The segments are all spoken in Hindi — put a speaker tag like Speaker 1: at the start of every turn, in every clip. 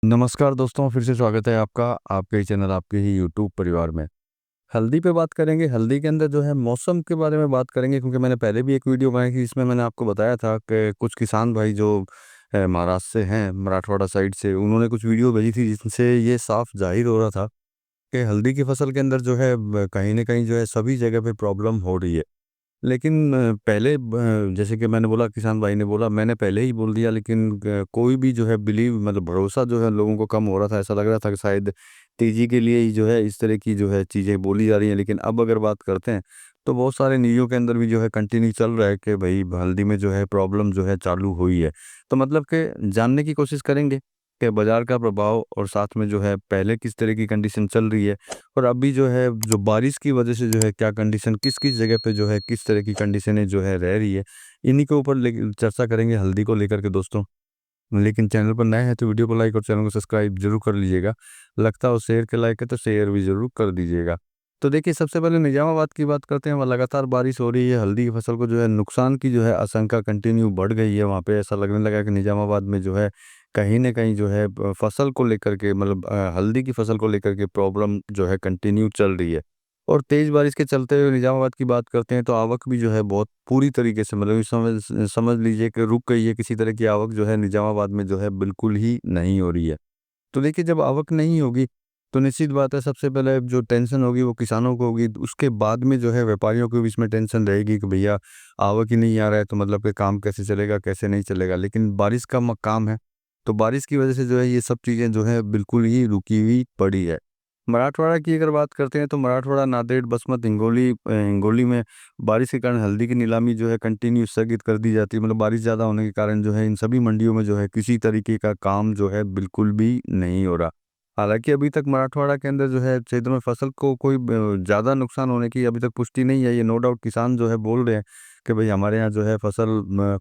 Speaker 1: नमस्कार दोस्तों, फिर से स्वागत है आपका आपके ही चैनल आपके ही यूट्यूब परिवार में। हल्दी पे बात करेंगे। हल्दी के अंदर जो है मौसम के बारे में बात करेंगे, क्योंकि मैंने पहले भी एक वीडियो बनाई थी जिसमें मैंने आपको बताया था कि कुछ किसान भाई जो महाराष्ट्र से हैं, मराठवाड़ा साइड से, उन्होंने कुछ वीडियो भेजी थी जिनसे ये साफ जाहिर हो रहा था कि हल्दी की फसल के अंदर जो है कहीं ना कहीं जो है सभी जगह पे प्रॉब्लम हो रही है। लेकिन पहले जैसे कि मैंने बोला, किसान भाई ने बोला, मैंने पहले ही बोल दिया, लेकिन कोई भी जो है बिलीव मतलब भरोसा जो है लोगों को कम हो रहा था। ऐसा लग रहा था कि शायद तेजी के लिए ही जो है इस तरह की जो है चीज़ें बोली जा रही हैं। लेकिन अब अगर बात करते हैं तो बहुत सारे न्यूज़ों के अंदर भी जो है कंटिन्यू चल रहा है कि भाई हल्दी में जो है प्रॉब्लम जो है चालू हुई है। तो मतलब कि जानने की कोशिश करेंगे कि बाजार का प्रभाव और साथ में जो है पहले किस तरह की कंडीशन चल रही है, और अभी जो है जो बारिश की वजह से जो है क्या कंडीशन किस किस जगह पे जो है किस तरह की कंडीशनें जो है रह रही है, इन्हीं के ऊपर चर्चा करेंगे हल्दी को लेकर के दोस्तों। लेकिन चैनल पर नए हैं तो वीडियो को लाइक और चैनल को सब्सक्राइब जरूर कर लीजिएगा। लगता हो शेयर के लायक है तो शेयर भी जरूर कर दीजिएगा। तो देखिए, सबसे पहले निजामाबाद की बात करते हैं। वहाँ लगातार बारिश हो रही है, हल्दी की फसल को जो है नुकसान की जो है आशंका कंटिन्यू बढ़ गई है। वहाँ पे ऐसा लगने लगा कि निजामाबाद में जो है कहीं न कहीं जो है फसल को लेकर के मतलब हल्दी की फसल को लेकर के प्रॉब्लम जो है कंटिन्यू चल रही है। और तेज़ बारिश के चलते हुए निजामाबाद की बात करते हैं तो आवक भी जो है बहुत पूरी तरीके से मतलब समझ समझ लीजिए कि रुक गई है। किसी तरह की आवक जो है निजामाबाद में जो है बिल्कुल ही नहीं हो रही है। तो देखिए, जब आवक नहीं होगी तो निश्चित बात है सबसे पहले जो टेंशन होगी वो किसानों को होगी। उसके बाद में जो है व्यापारियों के बीच में टेंशन रहेगी कि भैया आवक ही नहीं आ रहा है, तो मतलब कि काम कैसे चलेगा, कैसे नहीं चलेगा। लेकिन बारिश का काम है, तो बारिश की वजह से जो है ये सब चीज़ें जो है बिल्कुल ही रुकी हुई पड़ी है। मराठवाड़ा की अगर बात करते हैं तो मराठवाड़ा, नांदेड़, बसमत, हिंगोली में बारिश के कारण हल्दी की नीलामी जो है कंटिन्यू स्थगित कर दी जाती है। मतलब बारिश ज़्यादा होने के कारण जो है इन सभी मंडियों में जो है किसी तरीके का काम जो है बिल्कुल भी नहीं हो रहा। हालाँकि अभी तक मराठवाड़ा के अंदर जो है क्षेत्र में फसल को कोई ज़्यादा नुकसान होने की अभी तक पुष्टि नहीं है। ये नो डाउट किसान जो है बोल रहे हैं कि भई हमारे यहाँ जो है फसल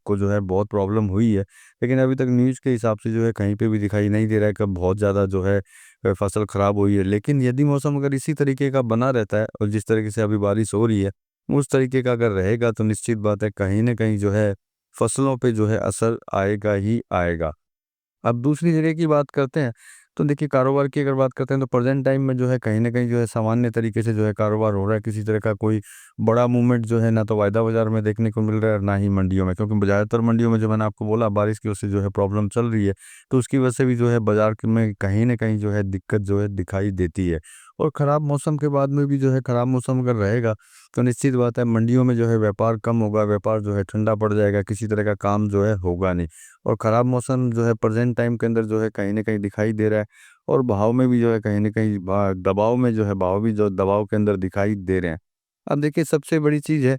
Speaker 1: को जो है बहुत प्रॉब्लम हुई है। लेकिन अभी तक न्यूज़ के हिसाब से जो है कहीं पे भी दिखाई नहीं दे रहा है कि बहुत ज़्यादा जो है फसल खराब हुई है। लेकिन यदि मौसम अगर इसी तरीके का बना रहता है और जिस तरीके से अभी बारिश हो रही है, उस तरीके का अगर रहेगा तो निश्चित बात है कहीं न कहीं जो है फसलों पे जो है असर आएगा ही आएगा। अब दूसरी जगह की बात करते हैं, तो देखिए कारोबार की अगर बात करते हैं तो प्रेज़ेंट टाइम में जो है कहीं न कहीं जो है सामान्य तरीके से जो है कारोबार हो रहा है। किसी तरह का कोई बड़ा मूवमेंट जो है ना तो वायदा बाज़ार में देखने को मिल रहा है और ना ही मंडियों में। क्योंकि ज़्यादातर मंडियों में जो मैंने आपको बोला बारिश की वजह से जो है प्रॉब्लम चल रही है, तो उसकी वजह से भी जो है बाज़ार क में कहीं न कहीं जो है दिक्कत जो है दिखाई देती है। और ख़राब मौसम के बाद में भी जो है ख़राब मौसम अगर रहेगा, तो निश्चित बात है मंडियों में जो है व्यापार कम होगा, व्यापार जो है ठंडा पड़ जाएगा, किसी तरह का काम जो है होगा नहीं। और ख़राब मौसम जो है प्रेज़ेंट टाइम के अंदर जो है कहीं न कहीं दिखाई दे रहा है, और भाव में भी जो है कहीं न कहीं दबाव में जो है भाव भी जो दबाव के अंदर दिखाई दे रहे हैं। अब देखिए, सबसे बड़ी चीज़ है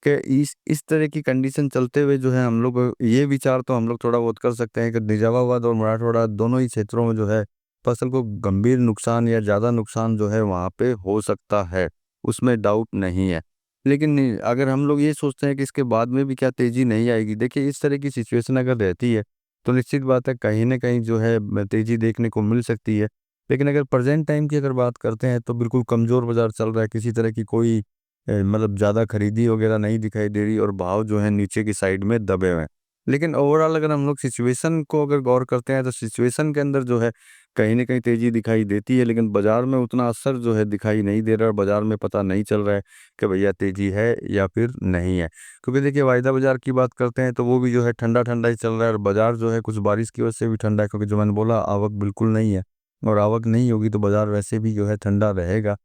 Speaker 1: कि इस तरह की कंडीशन चलते हुए जो है हम लोग ये विचार तो हम लोग थोड़ा बहुत कर सकते हैं कि निजामाबाद और मराठवाड़ा दोनों ही क्षेत्रों में जो है फसल को गंभीर नुकसान या ज़्यादा नुकसान जो है वहाँ पे हो सकता है, उसमें डाउट नहीं है। लेकिन अगर हम लोग ये सोचते हैं कि इसके बाद में भी क्या तेज़ी नहीं आएगी, देखिए इस तरह की सिचुएशन अगर रहती है, तो निश्चित बात है कहीं न कहीं जो है तेज़ी देखने को मिल सकती है। लेकिन अगर प्रेज़ेंट टाइम की अगर बात करते हैं तो बिल्कुल कमज़ोर बाज़ार चल रहा है, किसी तरह की कोई मतलब ज़्यादा खरीदी वगैरह नहीं दिखाई दे रही और भाव जो है नीचे की साइड में दबे हुए हैं। लेकिन ओवरऑल अगर हम लोग सिचुएशन को अगर गौर करते हैं तो सिचुएशन के अंदर जो है कहीं न कहीं तेज़ी दिखाई देती है, लेकिन बाज़ार में उतना असर जो है दिखाई नहीं दे रहा है और बाज़ार में पता नहीं चल रहा है कि भैया तेज़ी है या फिर नहीं है। क्योंकि देखिए वायदा बाज़ार की बात करते हैं तो वो भी जो है ठंडा-ठंडा ही चल रहा है, और बाज़ार जो है कुछ बारिश की वजह से भी ठंडा है, क्योंकि जो मैंने बोला आवक बिल्कुल नहीं है, और आवक नहीं होगी तो बाज़ार वैसे भी जो है ठंडा रहेगा।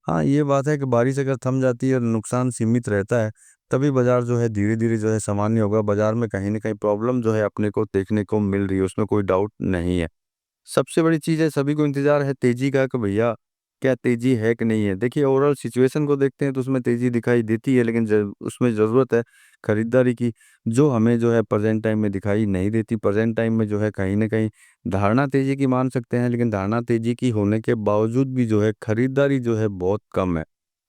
Speaker 1: हाँ, ये बात है कि बारिश अगर थम जाती है और नुकसान सीमित रहता है, तभी बाज़ार जो है धीरे-धीरे जो है सामान्य होगा। बाज़ार में कहीं न कहीं प्रॉब्लम जो है अपने को देखने को मिल रही है, उसमें कोई डाउट नहीं है। सबसे बड़ी चीज़ है, सभी को इंतज़ार है तेज़ी का कि भैया क्या तेज़ी है कि नहीं है। देखिए ओवरऑल सिचुएशन को देखते हैं तो उसमें तेज़ी दिखाई देती है, लेकिन ज उसमें ज़रूरत है खरीदारी की, जो हमें जो है प्रेज़ेंट टाइम में दिखाई नहीं देती। प्रेज़ेंट टाइम में जो है कहीं न कहीं धारणा तेज़ी की मान सकते हैं, लेकिन धारणा तेज़ी की होने के बावजूद भी जो है खरीदारी जो है बहुत कम है।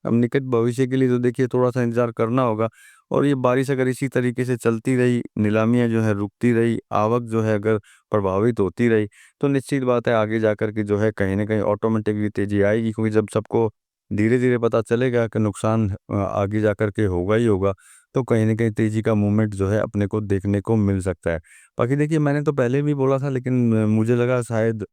Speaker 1: अब निकट भविष्य के लिए तो देखिए थोड़ा-सा इंतज़ार करना होगा, और ये बारिश अगर इसी तरीके से चलती रही, नीलामियाँ जो है रुकती रही, आवक जो है अगर प्रभावित होती रही, तो निश्चित बात है आगे जाकर के जो है कहीं न कहीं ऑटोमेटिकली तेज़ी आएगी। क्योंकि जब सबको धीरे-धीरे पता चलेगा कि नुकसान आगे जाकर के होगा ही होगा, तो कहीं न कहीं तेज़ी का मूवमेंट जो है अपने को देखने को मिल सकता है। बाकी देखिए मैंने तो पहले भी बोला था, लेकिन मुझे लगा शायद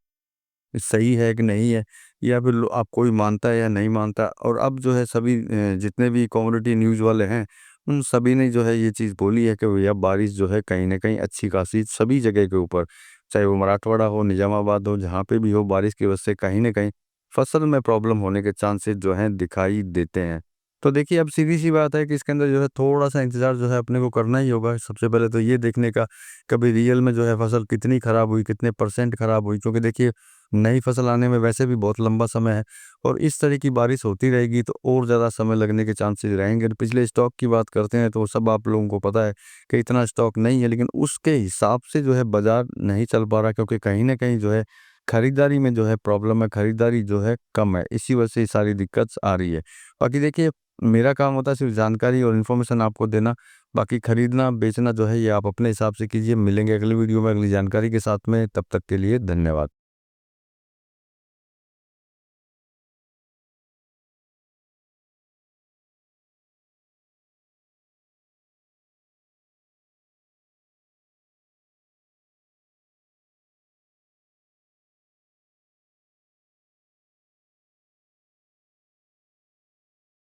Speaker 1: सही है कि नहीं है, या फिर आप कोई मानता है या नहीं मानता। और अब जो है सभी जितने भी कम्युनिटी न्यूज़ वाले हैं, उन सभी ने जो है ये चीज़ बोली है कि भैया बारिश जो है कहीं ना कहीं अच्छी खासी सभी जगह के ऊपर, चाहे वो मराठवाड़ा हो, निजामाबाद हो, जहाँ पे भी हो, बारिश की वजह से कहीं ना कहीं फसल में प्रॉब्लम होने के चांसेस जो हैं दिखाई देते हैं। तो देखिए, अब सीधी सी बात है कि इसके अंदर जो है थोड़ा सा इंतज़ार जो है अपने को करना ही होगा। सबसे पहले तो ये देखने का, कभी रियल में जो है फसल कितनी ख़राब हुई, कितने परसेंट ख़राब हुई, क्योंकि देखिए नई फसल आने में वैसे भी बहुत लंबा समय है, और इस तरह की बारिश होती रहेगी तो और ज़्यादा समय लगने के चांसेस रहेंगे। पिछले स्टॉक की बात करते हैं तो सब आप लोगों को पता है कि इतना स्टॉक नहीं है, लेकिन उसके हिसाब से जो है बाज़ार नहीं चल पा रहा, क्योंकि कहीं न कहीं जो है खरीदारी में जो है प्रॉब्लम है, खरीदारी जो है कम है, इसी वजह से ये सारी दिक्कत आ रही है। बाकी देखिए, मेरा काम होता है सिर्फ़ जानकारी और इन्फॉर्मेशन आपको देना, बाकी खरीदना, बेचना जो है ये आप अपने हिसाब से कीजिए। मिलेंगे अगली वीडियो में अगली जानकारी के साथ में, तब तक के लिए धन्यवाद।